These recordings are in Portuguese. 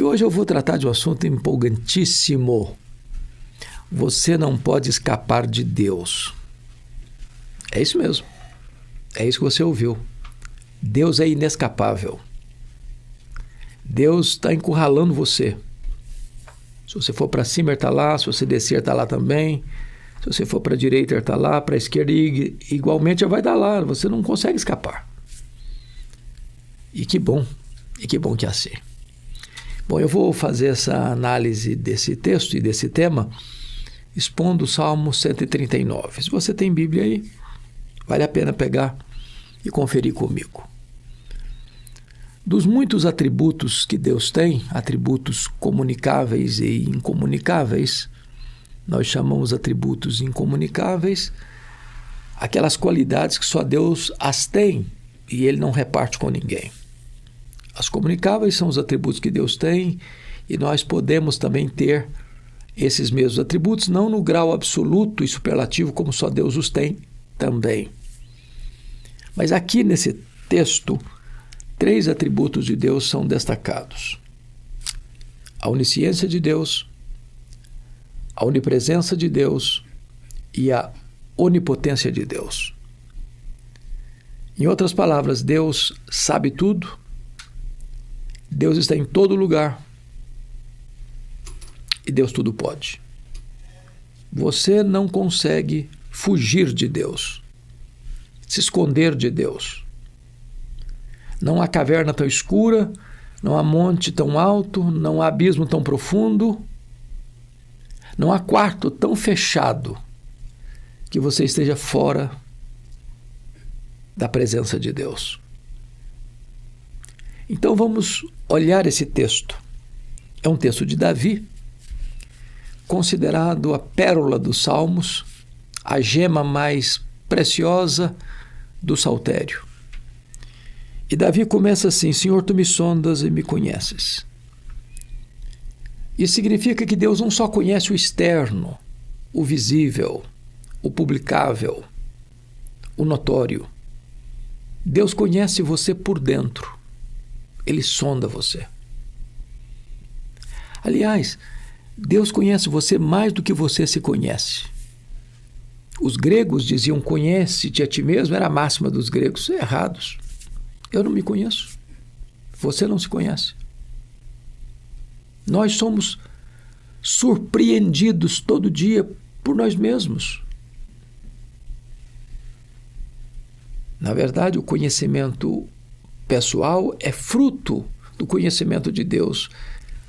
hoje eu vou tratar de um assunto empolgantíssimo. Você não pode escapar de Deus. É isso mesmo. É isso que você ouviu. Deus é inescapável. Deus está encurralando você. Se você for para cima, Ele está lá. Se você descer, Ele está lá também. Se você for para a direita, Ele está lá. Para a esquerda, igualmente, Ele vai estar lá. Você não consegue escapar. E que bom que é assim. Bom, eu vou fazer essa análise desse texto e desse tema expondo o Salmo 139. Se você tem Bíblia aí, vale a pena pegar e conferir comigo. Dos muitos atributos que Deus tem, atributos comunicáveis e incomunicáveis, nós chamamos atributos incomunicáveis aquelas qualidades que só Deus as tem e Ele não reparte com ninguém. As comunicáveis são os atributos que Deus tem e nós podemos também ter esses mesmos atributos, não no grau absoluto e superlativo como só Deus os tem também. Mas aqui nesse texto, 3 atributos de Deus são destacados: a onisciência de Deus, a onipresença de Deus e a onipotência de Deus. Em outras palavras, Deus sabe tudo, Deus está em todo lugar e Deus tudo pode. Você não consegue fugir de Deus, se esconder de Deus. Não há caverna tão escura, não há monte tão alto, não há abismo tão profundo, não há quarto tão fechado que você esteja fora da presença de Deus. Então vamos olhar esse texto. É um texto de Davi, considerado a pérola dos Salmos, a gema mais preciosa do saltério. E Davi começa assim: Senhor, tu me sondas e me conheces. Isso significa que Deus não só conhece o externo, o visível, o publicável, o notório. Deus conhece você por dentro. Ele sonda você. Aliás, Deus conhece você mais do que você se conhece. Os gregos diziam: conhece-te a ti mesmo, era a máxima dos gregos. Errados. Eu não me conheço. Você não se conhece. Nós somos surpreendidos todo dia por nós mesmos. Na verdade, o conhecimento pessoal é fruto do conhecimento de Deus.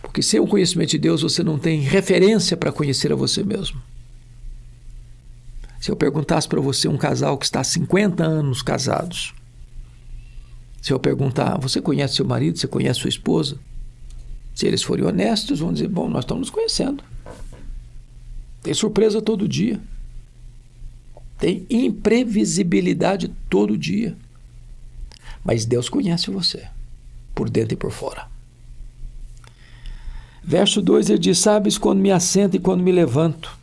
Porque sem o conhecimento de Deus, você não tem referência para conhecer a você mesmo. Se eu perguntasse para você, um casal que está há 50 anos casados, se eu perguntar: você conhece seu marido, você conhece sua esposa? Se eles forem honestos, vão dizer: bom, nós estamos nos conhecendo. Tem surpresa todo dia. Tem imprevisibilidade todo dia. Mas Deus conhece você, por dentro e por fora. Verso 2, ele diz: sabes quando me assento e quando me levanto.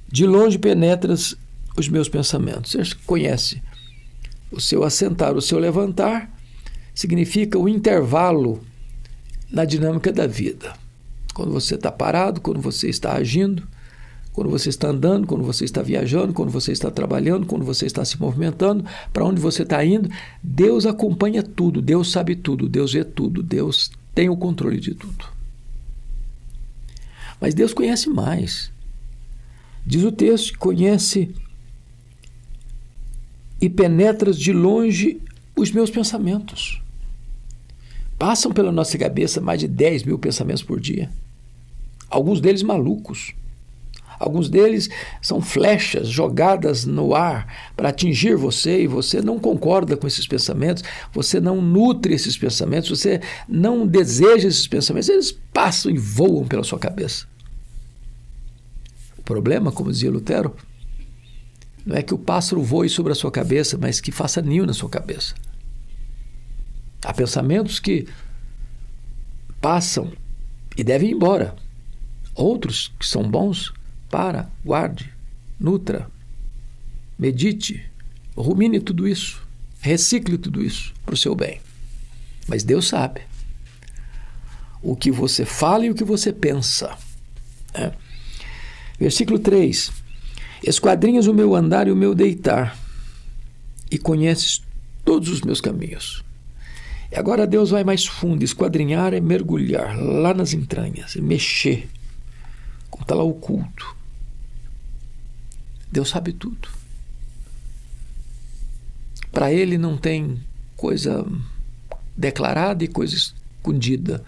De longe penetras os meus pensamentos. Você conhece. O seu assentar, o seu levantar, significa o intervalo na dinâmica da vida. Quando você está parado, quando você está agindo, quando você está andando, quando você está viajando, quando você está trabalhando, quando você está se movimentando, para onde você está indo, Deus acompanha tudo, Deus sabe tudo, Deus vê tudo, Deus tem o controle de tudo. Mas Deus conhece mais. Diz o texto que conhece e penetras de longe os meus pensamentos. Passam pela nossa cabeça mais de 10 mil pensamentos por dia. Alguns deles malucos. Alguns deles são flechas jogadas no ar para atingir você e você não concorda com esses pensamentos, você não nutre esses pensamentos, você não deseja esses pensamentos, eles passam e voam pela sua cabeça. O problema, como dizia Lutero, não é que o pássaro voe sobre a sua cabeça, mas que faça ninho na sua cabeça. Há pensamentos que passam e devem ir embora. Outros que são bons, guarde, nutra, medite, rumine tudo isso, recicle tudo isso para o seu bem. Mas Deus sabe o que você fala e o que você pensa. Versículo 3. Esquadrinhas o meu andar e o meu deitar, e conheces todos os meus caminhos. E agora Deus vai mais fundo. Esquadrinhar é mergulhar lá nas entranhas, e mexer, como está lá oculto. Deus sabe tudo. Para Ele não tem coisa declarada e coisa escondida.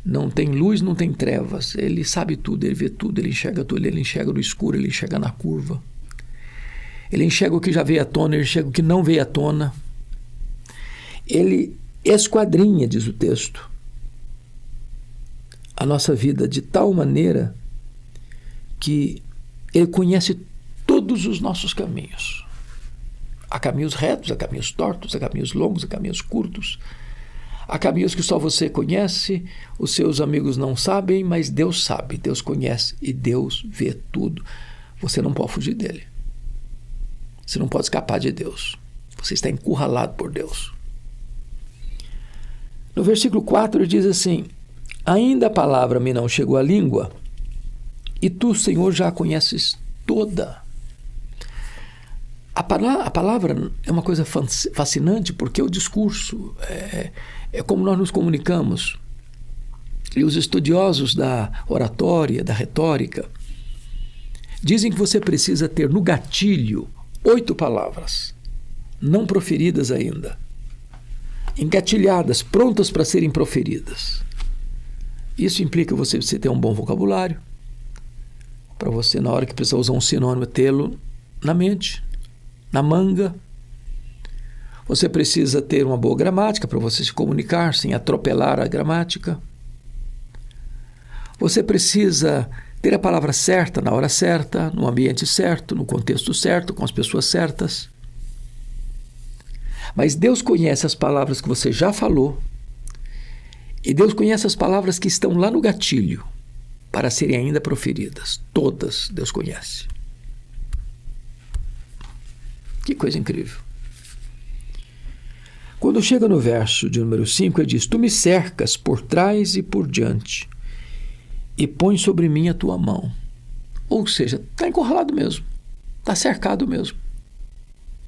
Não tem luz, não tem trevas. Ele sabe tudo, Ele vê tudo, Ele enxerga tudo. Ele enxerga no escuro, Ele enxerga na curva. Ele enxerga o que já veio à tona, Ele enxerga o que não veio à tona. Ele esquadrinha, diz o texto, a nossa vida de tal maneira que Ele conhece todos os nossos caminhos. Há caminhos retos, há caminhos tortos, há caminhos longos, há caminhos curtos. Há caminhos que só você conhece, os seus amigos não sabem, mas Deus sabe, Deus conhece e Deus vê tudo. Você não pode fugir dele. Você não pode escapar de Deus. Você está encurralado por Deus. No versículo 4 diz assim: ainda a palavra me não chegou à língua, e tu, Senhor, já a conheces toda. A palavra é uma coisa fascinante, porque o discurso é como nós nos comunicamos. E os estudiosos da oratória, da retórica, dizem que você precisa ter no gatilho 8 palavras, não proferidas ainda, engatilhadas, prontas para serem proferidas. Isso implica você ter um bom vocabulário, para você, na hora que precisa usar um sinônimo, tê-lo na mente, na manga. Você precisa ter uma boa gramática para você se comunicar sem atropelar a gramática. Você precisa ter a palavra certa na hora certa, no ambiente certo, no contexto certo, com as pessoas certas. Mas Deus conhece as palavras que você já falou, e Deus conhece as palavras que estão lá no gatilho para serem ainda proferidas. Todas Deus conhece. Que coisa incrível. Quando chega no verso de número 5, ele diz: tu me cercas por trás e por diante, e põe sobre mim a tua mão. Ou seja, está encurralado mesmo, está cercado mesmo.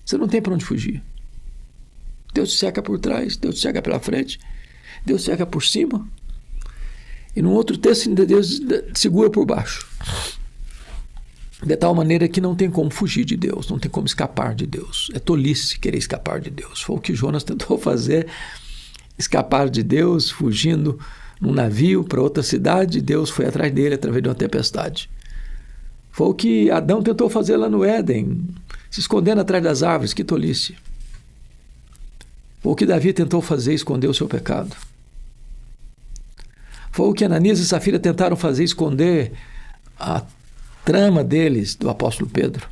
Você não tem para onde fugir. Deus te cerca por trás, Deus te cerca pela frente, Deus te cerca por cima. E num outro texto, Deus segura por baixo. De tal maneira que não tem como fugir de Deus, não tem como escapar de Deus. É tolice querer escapar de Deus. Foi o que Jonas tentou fazer, escapar de Deus, fugindo num navio para outra cidade. Deus foi atrás dele através de uma tempestade. Foi o que Adão tentou fazer lá no Éden, se escondendo atrás das árvores. Que tolice. Foi o que Davi tentou fazer, esconder o seu pecado. Foi o que Ananias e Safira tentaram fazer, esconder a trama deles, do apóstolo Pedro.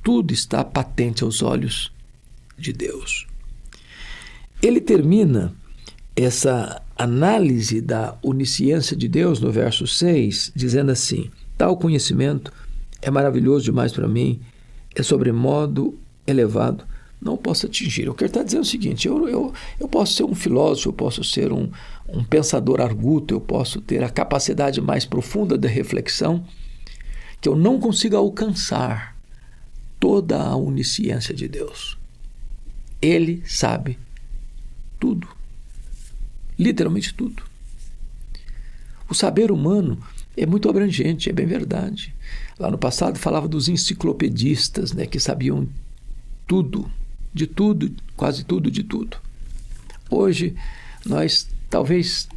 Tudo está patente aos olhos de Deus. Ele termina essa análise da onisciência de Deus no verso 6, dizendo assim: tal conhecimento é maravilhoso demais para mim, é sobremodo elevado, não posso atingir. Eu quero estar dizendo o seguinte: eu posso ser um filósofo, eu posso ser um pensador arguto, eu posso ter a capacidade mais profunda de reflexão, que eu não consiga alcançar toda a onisciência de Deus. Ele sabe tudo, literalmente tudo. O saber humano é muito abrangente, é bem verdade. Lá no passado falava dos enciclopedistas, né, que sabiam tudo, de tudo, quase tudo de tudo. Hoje, nós talvez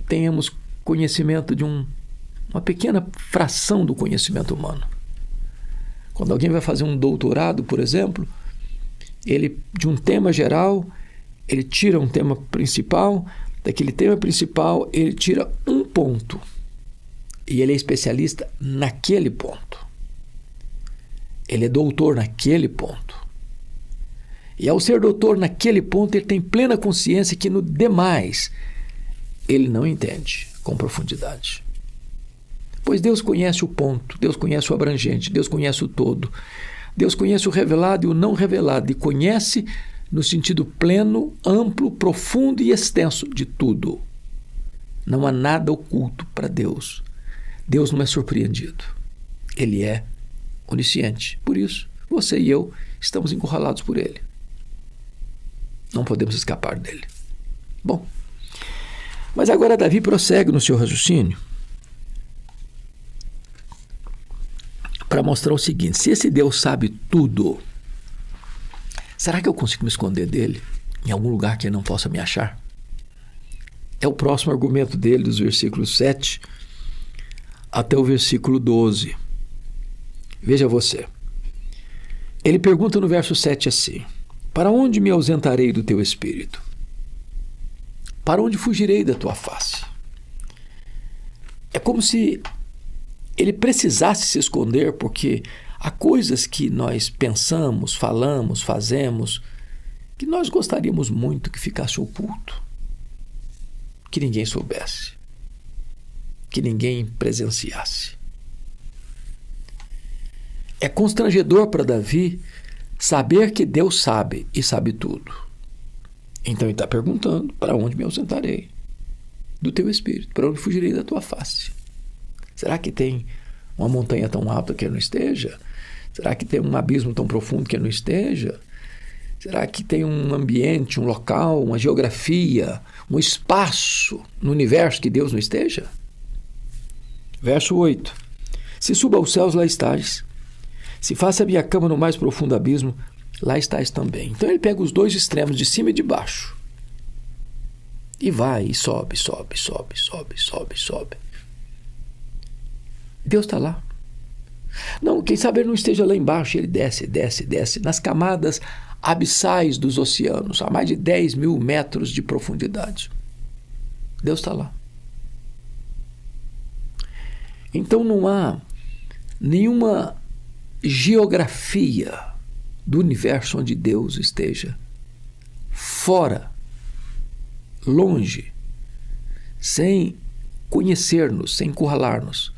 tenhamos conhecimento de uma pequena fração do conhecimento humano. Quando alguém vai fazer um doutorado, por exemplo, ele, de um tema geral, ele tira um tema principal, daquele tema principal ele tira um ponto, e ele é especialista naquele ponto. Ele é doutor naquele ponto. E ao ser doutor naquele ponto, ele tem plena consciência que no demais ele não entende com profundidade. Pois Deus conhece o ponto, Deus conhece o abrangente, Deus conhece o todo. Deus conhece o revelado e o não revelado, e conhece no sentido pleno, amplo, profundo e extenso de tudo. Não há nada oculto para Deus. Deus não é surpreendido. Ele é onisciente. Por isso, você e eu estamos encurralados por Ele. Não podemos escapar dele. Bom, mas agora Davi prossegue no seu raciocínio para mostrar o seguinte: se esse Deus sabe tudo, será que eu consigo me esconder dele em algum lugar que ele não possa me achar? É o próximo argumento dele, dos versículos 7 até o versículo 12. Veja você. Ele pergunta no verso 7 assim: para onde me ausentarei do teu espírito? Para onde fugirei da tua face? É como se ele precisasse se esconder, porque há coisas que nós pensamos, falamos, fazemos, que nós gostaríamos muito que ficasse oculto, que ninguém soubesse, que ninguém presenciasse. É constrangedor para Davi saber que Deus sabe e sabe tudo. Então ele está perguntando: para onde me ausentarei do teu espírito? Para onde fugirei da tua face? Será que tem uma montanha tão alta que ele não esteja? Será que tem um abismo tão profundo que ele não esteja? Será que tem um ambiente, um local, uma geografia, um espaço no universo que Deus não esteja? Verso 8: se suba aos céus, lá estás. Se faça a minha cama no mais profundo abismo, lá estás também. Então ele pega os dois extremos, de cima e de baixo, e vai, e sobe, sobe, sobe, sobe, sobe, sobe. Deus está lá. Não, quem sabe ele não esteja lá embaixo. Ele desce, desce, desce, nas camadas abissais dos oceanos, a mais de 10 mil metros de profundidade. Deus está lá. Então não há nenhuma geografia do universo onde Deus esteja fora, longe, sem conhecer-nos, sem encurralar-nos,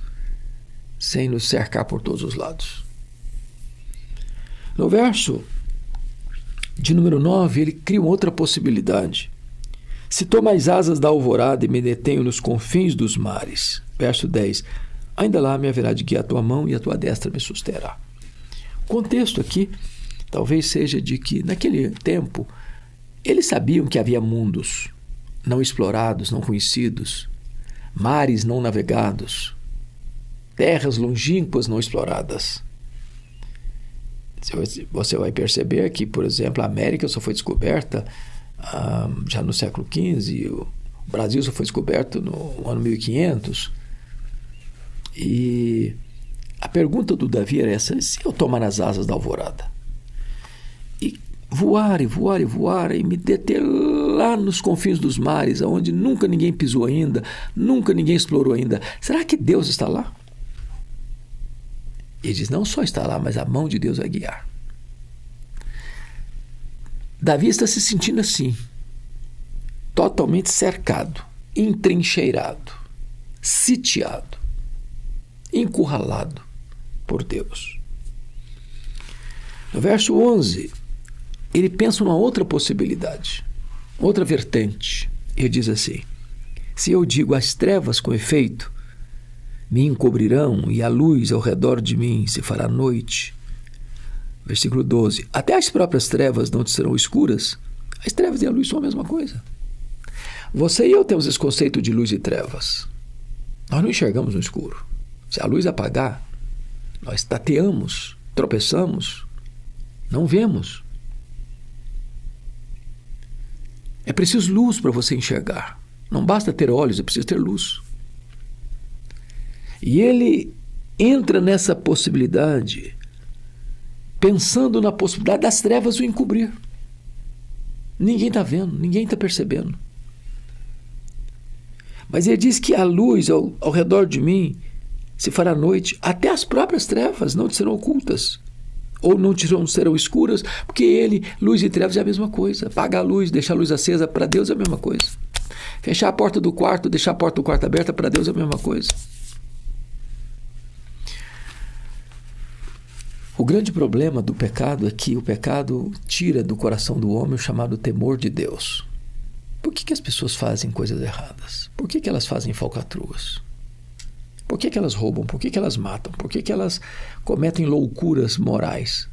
sem nos cercar por todos os lados. No verso de número 9, ele cria uma outra possibilidade. Se tomo as asas da alvorada e me detenho nos confins dos mares. Verso 10. Ainda lá me haverá de guiar a tua mão e a tua destra me susterá. O contexto aqui talvez seja de que, naquele tempo, eles sabiam que havia mundos não explorados, não conhecidos, mares não navegados, terras longínquas não exploradas. Você vai perceber que, por exemplo, a América só foi descoberta já no século XV, o Brasil só foi descoberto no ano 1500. E a pergunta do Davi era essa: se eu tomar as asas da alvorada e voar, e voar, e voar, e me deter lá nos confins dos mares, onde nunca ninguém pisou ainda, nunca ninguém explorou ainda, será que Deus está lá? Ele diz: não só está lá, mas a mão de Deus vai guiar. Davi está se sentindo assim, totalmente cercado, entrincheirado, sitiado, encurralado por Deus. No verso 11, ele pensa numa outra possibilidade, outra vertente. Ele diz assim: se eu digo as trevas com efeito me encobrirão e a luz ao redor de mim se fará noite. Versículo 12. Até as próprias trevas não te serão escuras. As trevas e a luz são a mesma coisa. Você e eu temos esse conceito de luz e trevas. Nós não enxergamos no escuro. Se a luz apagar, nós tateamos, tropeçamos, não vemos. É preciso luz para você enxergar. Não basta ter olhos, é preciso ter luz. E ele entra nessa possibilidade, pensando na possibilidade das trevas o encobrir. Ninguém está vendo, ninguém está percebendo. Mas ele diz que a luz ao redor de mim se fará noite, até as próprias trevas não te serão ocultas, ou não te serão escuras, porque ele, luz e trevas é a mesma coisa. Apagar a luz, deixar a luz acesa, para Deus é a mesma coisa. Fechar a porta do quarto, deixar a porta do quarto aberta, para Deus é a mesma coisa. O grande problema do pecado é que o pecado tira do coração do homem o chamado temor de Deus. Por que as pessoas fazem coisas erradas? Por que elas fazem falcatruas? Por que elas roubam? Por que elas matam? Por que elas cometem loucuras morais?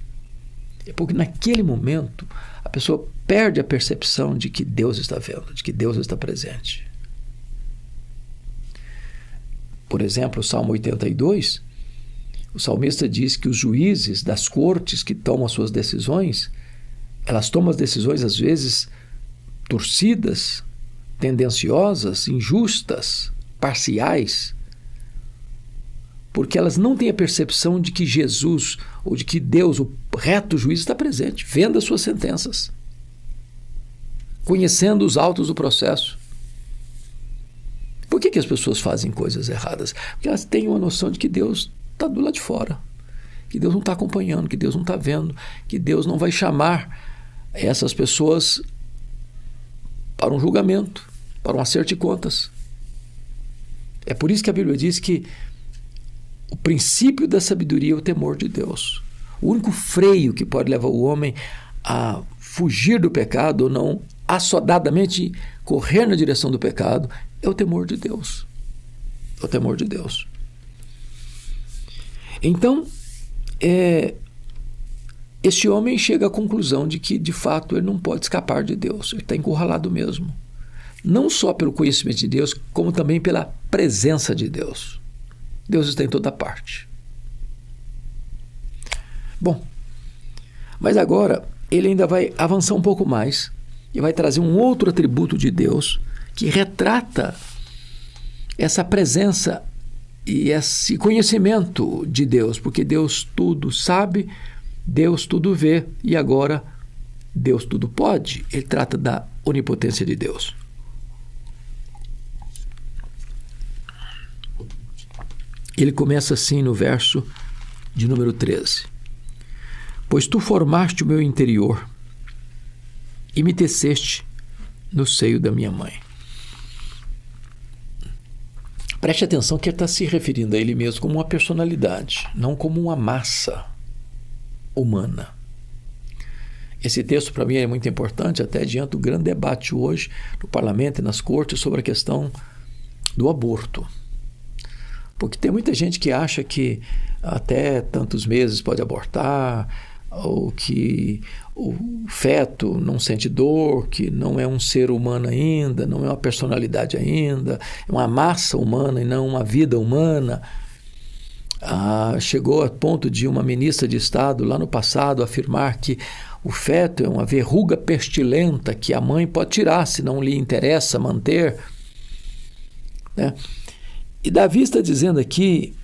É porque naquele momento a pessoa perde a percepção de que Deus está vendo, de que Deus está presente. Por exemplo, o Salmo 82, o salmista diz que os juízes das cortes que tomam as suas decisões, elas tomam as decisões às vezes torcidas, tendenciosas, injustas, parciais, porque elas não têm a percepção de que Jesus, ou de que Deus, o reto juiz, está presente, vendo as suas sentenças, conhecendo os autos do processo. Por que as pessoas fazem coisas erradas? Porque elas têm uma noção de que Deus está do lado de fora, que Deus não está acompanhando, que Deus não está vendo, que Deus não vai chamar essas pessoas para um julgamento, para um acerto de contas. É por isso que a Bíblia diz que o princípio da sabedoria é o temor de Deus. O único freio que pode levar o homem a fugir do pecado ou não assodadamente correr na direção do pecado é o temor de Deus. É o temor de Deus. Então, este homem chega à conclusão de que, de fato, ele não pode escapar de Deus. Ele está encurralado mesmo. Não só pelo conhecimento de Deus, como também pela presença de Deus. Deus está em toda parte. Bom, mas agora ele ainda vai avançar um pouco mais e vai trazer um outro atributo de Deus que retrata essa presença e esse conhecimento de Deus, porque Deus tudo sabe, Deus tudo vê e agora Deus tudo pode. Ele trata da onipotência de Deus. Ele começa assim no verso de número 13. Pois tu formaste o meu interior e me teceste no seio da minha mãe. Preste atenção que ele está se referindo a ele mesmo como uma personalidade, não como uma massa humana. Esse texto para mim é muito importante, até diante do grande debate hoje no parlamento e nas cortes sobre a questão do aborto. Porque tem muita gente que acha que até tantos meses pode abortar, ou que o feto não sente dor, que não é um ser humano ainda, não é uma personalidade ainda, é uma massa humana e não uma vida humana. Chegou a ponto de uma ministra de Estado lá no passado afirmar que o feto é uma verruga pestilenta que a mãe pode tirar se não lhe interessa manter, né? E Davi está dizendo aqui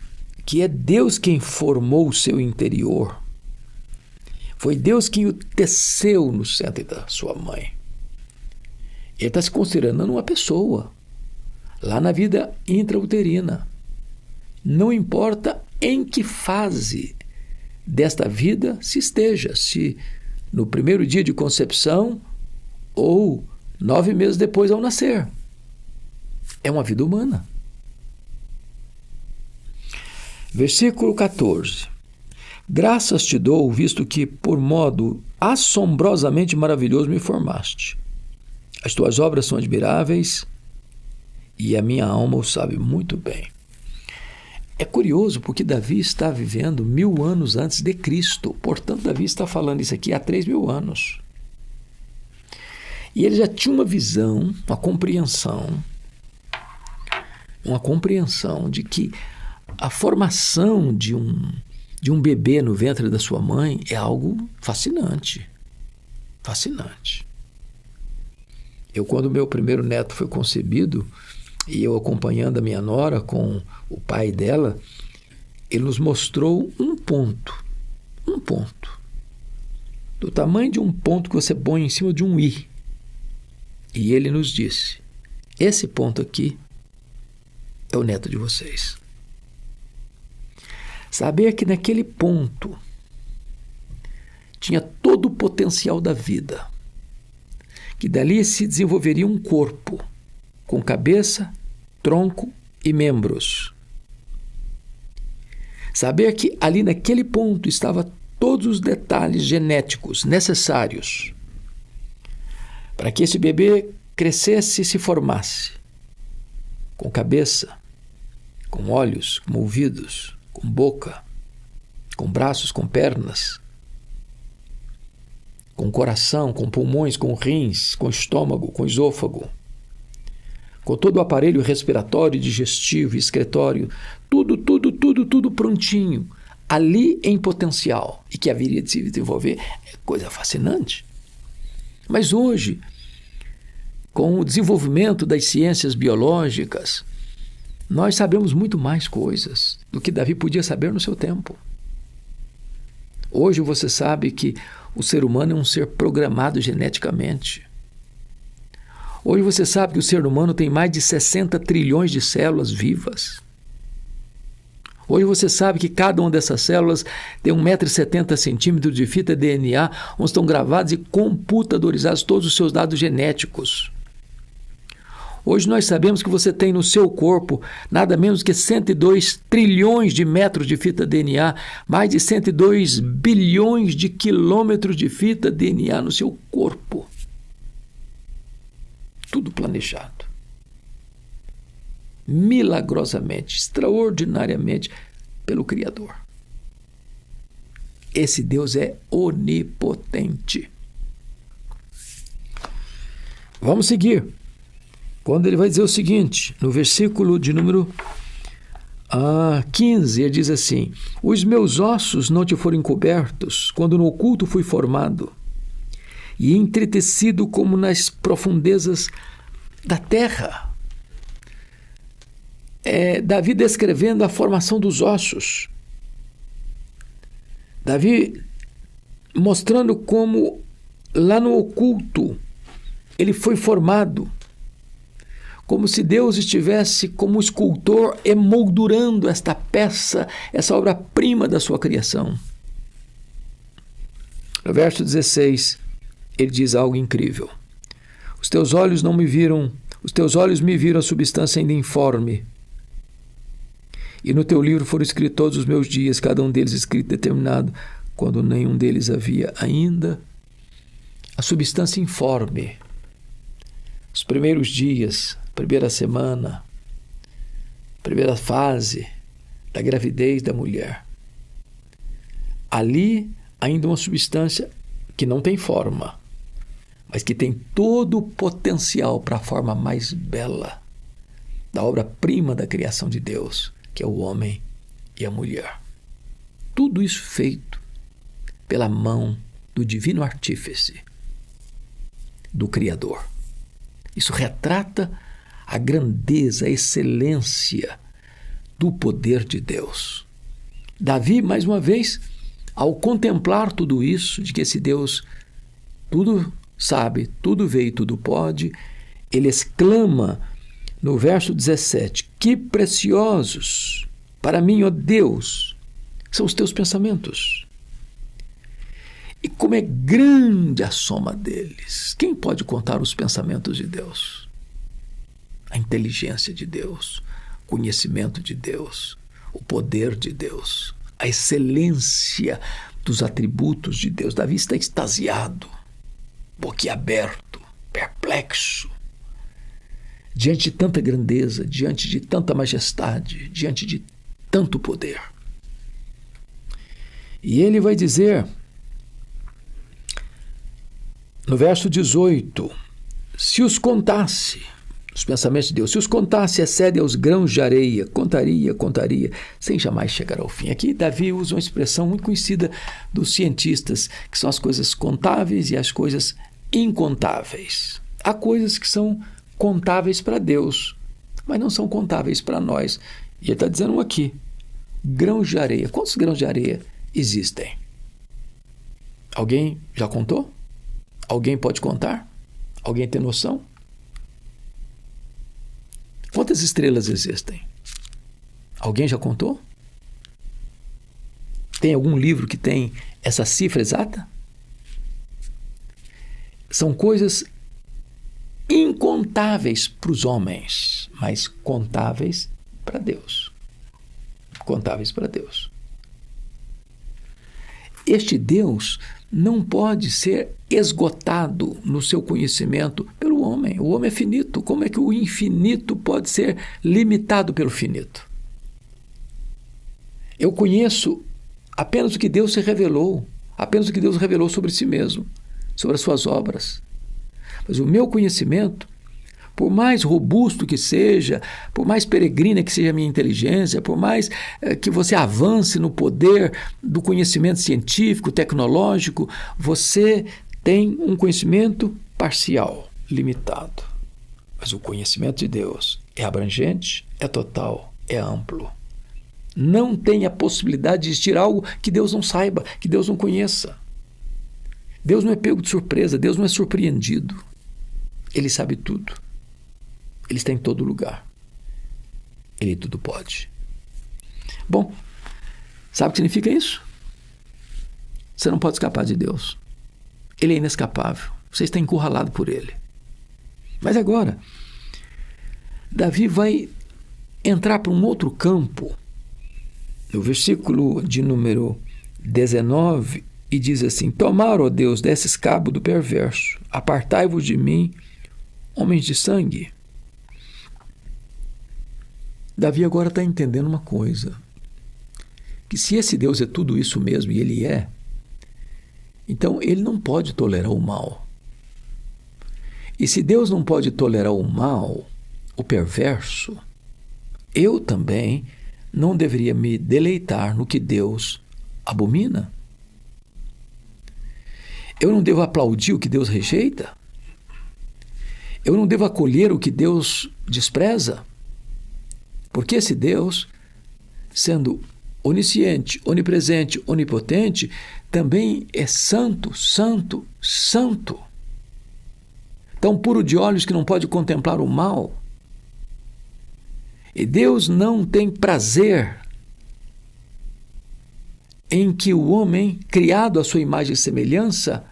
que é Deus quem formou o seu interior. Foi Deus quem o teceu no centro da sua mãe. Ele está se considerando uma pessoa, lá na vida intrauterina. Não importa em que fase desta vida se esteja, se no primeiro dia de concepção ou 9 meses depois ao nascer. É uma vida humana. Versículo 14. Graças te dou, visto que por modo assombrosamente maravilhoso me formaste. As tuas obras são admiráveis e a minha alma o sabe muito bem. É curioso porque Davi está vivendo 1000 anos antes de Cristo. Portanto, Davi está falando isso aqui há 3000 anos. E ele já tinha uma visão, uma compreensão de que a formação de um bebê no ventre da sua mãe é algo fascinante. Fascinante. Quando meu primeiro neto foi concebido, e eu acompanhando a minha nora com o pai dela, ele nos mostrou um ponto, do tamanho de um ponto que você põe em cima de um i. E ele nos disse, esse ponto aqui é o neto de vocês. Saber que naquele ponto tinha todo o potencial da vida, que dali se desenvolveria um corpo com cabeça, tronco e membros. Saber que ali naquele ponto estava todos os detalhes genéticos necessários para que esse bebê crescesse e se formasse, com cabeça, com olhos, com ouvidos, com boca, com braços, com pernas, com coração, com pulmões, com rins, com estômago, com esôfago, com todo o aparelho respiratório, digestivo, excretório, tudo prontinho, ali em potencial, e que haveria de se desenvolver, é coisa fascinante. Mas hoje, com o desenvolvimento das ciências biológicas, nós sabemos muito mais coisas do que Davi podia saber no seu tempo. Hoje você sabe que o ser humano é um ser programado geneticamente. Hoje você sabe que o ser humano tem mais de 60 trilhões de células vivas. Hoje você sabe que cada uma dessas células tem 1,70 m de fita DNA, onde estão gravados e computadorizados todos os seus dados genéticos. Hoje nós sabemos que você tem no seu corpo nada menos que 102 trilhões de metros de fita DNA, mais de 102 bilhões de quilômetros de fita DNA no seu corpo. Tudo planejado. Milagrosamente, extraordinariamente, pelo Criador. Esse Deus é onipotente. Vamos seguir. Quando ele vai dizer o seguinte, no versículo de número 15, ele diz assim: os meus ossos não te foram encobertos, quando no oculto fui formado, e entretecido como nas profundezas da terra. Davi descrevendo a formação dos ossos. Davi mostrando como lá no oculto ele foi formado, como se Deus estivesse como escultor emoldurando esta peça, essa obra-prima da sua criação. No verso 16, ele diz algo incrível. Os teus olhos não me viram, os teus olhos me viram a substância ainda informe. E no teu livro foram escritos todos os meus dias, cada um deles escrito e determinado, quando nenhum deles havia ainda. A substância informe. Os primeiros dias, primeira semana, primeira fase da gravidez da mulher. Ali, ainda uma substância que não tem forma, mas que tem todo o potencial para a forma mais bela da obra-prima da criação de Deus, que é o homem e a mulher. Tudo isso feito pela mão do divino artífice, do Criador. Isso retrata a grandeza, a excelência do poder de Deus. Davi, mais uma vez, ao contemplar tudo isso, de que esse Deus tudo sabe, tudo vê e tudo pode, ele exclama no verso 17: que preciosos para mim, ó Deus, são os teus pensamentos. E como é grande a soma deles. Quem pode contar os pensamentos de Deus? A inteligência de Deus, o conhecimento de Deus, o poder de Deus, a excelência dos atributos de Deus. Davi está extasiado, boquiaberto, perplexo, diante de tanta grandeza, diante de tanta majestade, diante de tanto poder. E ele vai dizer, no verso 18, se os contasse, os pensamentos de Deus, se os contasse, excede aos grãos de areia, contaria, sem jamais chegar ao fim. Aqui Davi usa uma expressão muito conhecida dos cientistas, que são as coisas contáveis e as coisas incontáveis. Há coisas que são contáveis para Deus, mas não são contáveis para nós. E ele está dizendo aqui, grãos de areia. Quantos grãos de areia existem? Alguém já contou? Alguém pode contar? Alguém tem noção? Quantas estrelas existem? Alguém já contou? Tem algum livro que tem essa cifra exata? São coisas incontáveis para os homens, mas contáveis para Deus. Contáveis para Deus. este Deus não pode ser esgotado no seu conhecimento pelo homem. O homem é finito. Como é que o infinito pode ser limitado pelo finito? Eu conheço apenas o que Deus se revelou, apenas o que Deus revelou sobre si mesmo, sobre as suas obras. Mas o meu conhecimento, por mais robusto que seja, por mais peregrina que seja a minha inteligência, por mais que você avance no poder do conhecimento científico, tecnológico, você tem um conhecimento parcial, limitado. Mas o conhecimento de Deus é abrangente, é total, é amplo. Não tem a possibilidade de existir algo que Deus não saiba, que Deus não conheça. Deus não é pego de surpresa, Deus não é surpreendido. Ele sabe tudo. Ele está em todo lugar. Ele tudo pode. Bom, sabe o que significa isso? Você não pode escapar de Deus. Ele é inescapável. Você está encurralado por Ele. Mas agora, Davi vai entrar para um outro campo. No versículo de número 19, e diz assim: Tomar, ó Deus, desses cabo do perverso, apartai-vos de mim, homens de sangue. Davi agora está entendendo uma coisa, que se esse Deus é tudo isso mesmo, e Ele é, então Ele não pode tolerar o mal. E se Deus não pode tolerar o mal, o perverso, eu também não deveria me deleitar no que Deus abomina. Eu não devo aplaudir o que Deus rejeita? Eu não devo acolher o que Deus despreza? Porque esse Deus, sendo onisciente, onipresente, onipotente, também é santo, santo, santo. Tão puro de olhos que não pode contemplar o mal. E Deus não tem prazer em que o homem, criado à sua imagem e semelhança,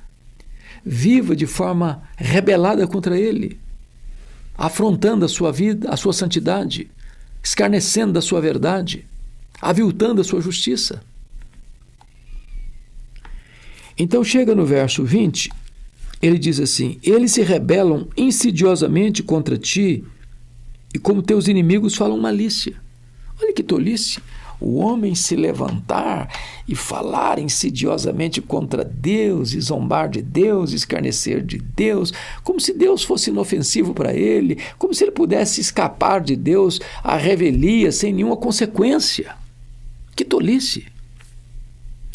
viva de forma rebelada contra Ele, afrontando a sua vida, a sua santidade, escarnecendo da sua verdade, aviltando a sua justiça. Então chega no verso 20, ele diz assim: Eles se rebelam insidiosamente contra ti, e como teus inimigos falam malícia. Olha que tolice. O homem se levantar e falar insidiosamente contra Deus, e zombar de Deus, escarnecer de Deus, como se Deus fosse inofensivo para ele, como se ele pudesse escapar de Deus à revelia sem nenhuma consequência. Que tolice!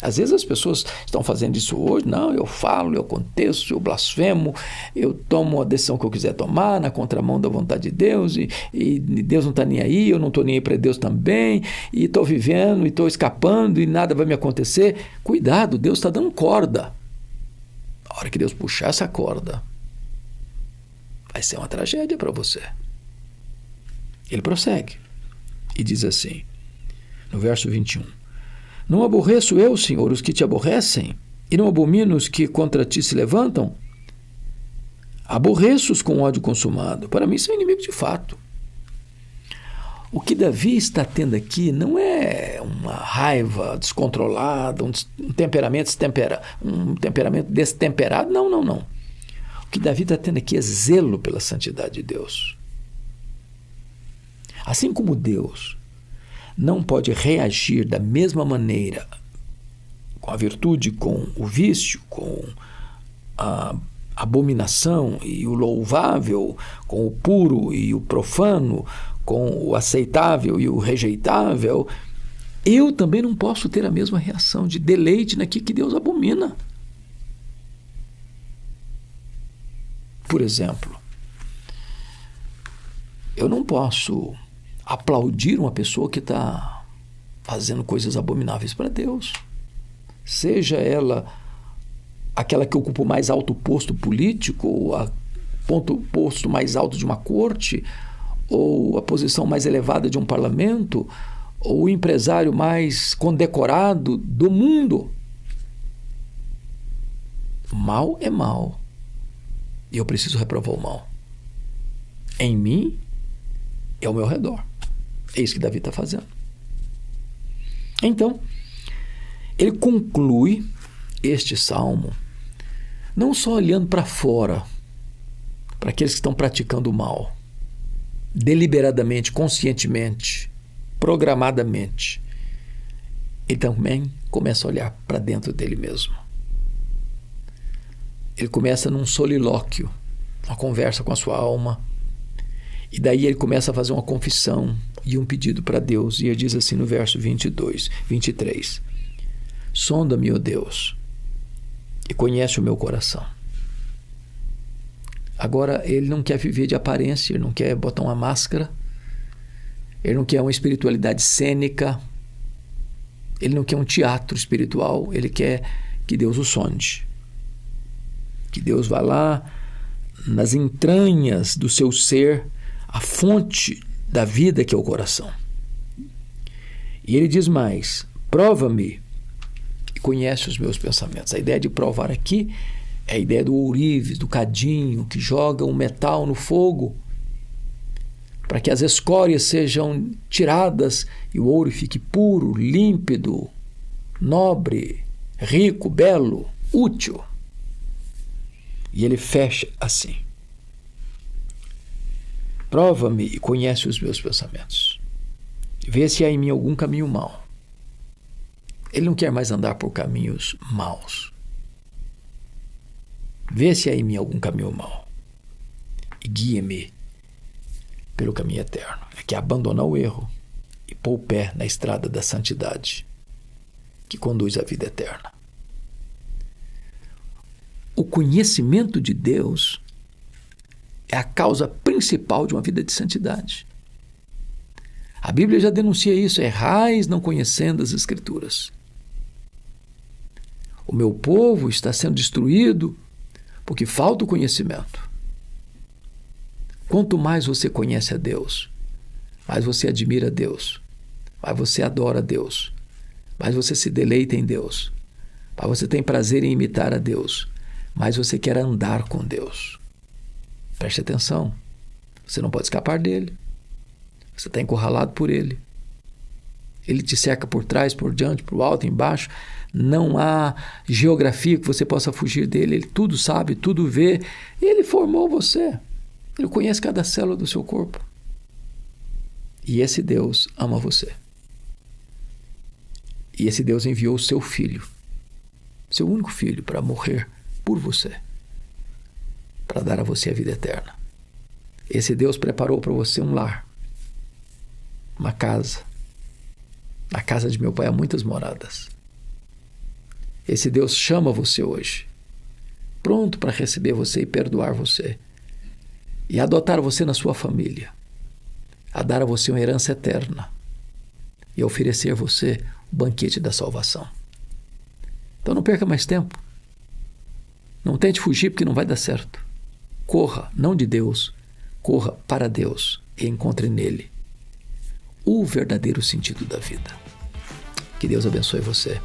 Às vezes as pessoas estão fazendo isso hoje. Não, eu falo, eu contesto, eu blasfemo, eu tomo a decisão que eu quiser tomar na contramão da vontade de Deus, e Deus não está nem aí, eu não estou nem aí para Deus também, e estou vivendo, e estou escapando, e nada vai me acontecer. Cuidado, Deus está dando corda. A hora que Deus puxar essa corda, vai ser uma tragédia para você. Ele prossegue e diz assim, no verso 21, Não aborreço eu, Senhor, os que te aborrecem, e não abomino os que contra ti se levantam? Aborreço-os com ódio consumado. Para mim são inimigos de fato. O que Davi está tendo aqui não é uma raiva descontrolada, um temperamento destemperado. Não. O que Davi está tendo aqui é zelo pela santidade de Deus. Assim como Deus não pode reagir da mesma maneira com a virtude, com o vício, com a abominação e o louvável, com o puro e o profano, com o aceitável e o rejeitável, eu também não posso ter a mesma reação de deleite naquilo que Deus abomina. Por exemplo, eu não posso aplaudir uma pessoa que está fazendo coisas abomináveis para Deus. Seja ela aquela que ocupa o mais alto posto político, ou o posto mais alto de uma corte, ou a posição mais elevada de um parlamento, ou o empresário mais condecorado do mundo. Mal é mal. E eu preciso reprovar o mal. Em mim e ao meu redor. É isso que Davi está fazendo. Então, ele conclui este salmo não só olhando para fora, para aqueles que estão praticando o mal, deliberadamente, conscientemente, programadamente. Ele também começa a olhar para dentro dele mesmo. Ele começa num solilóquio, uma conversa com a sua alma, e daí ele começa a fazer uma confissão e um pedido para Deus, e ele diz assim no verso 23: sonda-me, ó Deus, e conhece o meu coração. Agora, ele não quer viver de aparência, ele não quer botar uma máscara, ele não quer uma espiritualidade cênica, ele não quer um teatro espiritual, ele quer que Deus o sonde. Que Deus vá lá nas entranhas do seu ser, a fonte da vida que é o coração. E ele diz mais: prova-me e conhece os meus pensamentos. A ideia de provar aqui é a ideia do ourives, do cadinho, que joga um metal no fogo para que as escórias sejam tiradas e o ouro fique puro, límpido, nobre, rico, belo, útil. E ele fecha assim: prova-me e conhece os meus pensamentos. Vê se há em mim algum caminho mau. Ele não quer mais andar por caminhos maus. Vê se há em mim algum caminho mau. E guia-me pelo caminho eterno. É que abandonar o erro e pôr o pé na estrada da santidade que conduz à vida eterna. O conhecimento de Deus é a causa principal de uma vida de santidade. A Bíblia já denuncia isso: errais não conhecendo as Escrituras. O meu povo está sendo destruído porque falta o conhecimento. Quanto mais você conhece a Deus, mais você admira a Deus, mais você adora a Deus, mais você se deleita em Deus, mais você tem prazer em imitar a Deus, mais você quer andar com Deus. Preste atenção, você não pode escapar dele. Você está encurralado por ele. Ele te cerca por trás, por diante, por alto, embaixo. Não há geografia que você possa fugir dele. Ele tudo sabe, tudo vê. Ele formou você. Ele conhece cada célula do seu corpo. E esse Deus ama você. E esse Deus enviou o seu filho, seu único filho, para morrer por você, para dar a você a vida eterna. Esse Deus preparou para você um lar, uma casa. Na casa de meu pai há muitas moradas. Esse Deus chama você hoje, pronto para receber você e perdoar você, e adotar você na sua família, a dar a você uma herança eterna e oferecer a você o banquete da salvação. Então não perca mais tempo. Não tente fugir, porque não vai dar certo. Corra, não de Deus, corra para Deus e encontre nele o verdadeiro sentido da vida. Que Deus abençoe você.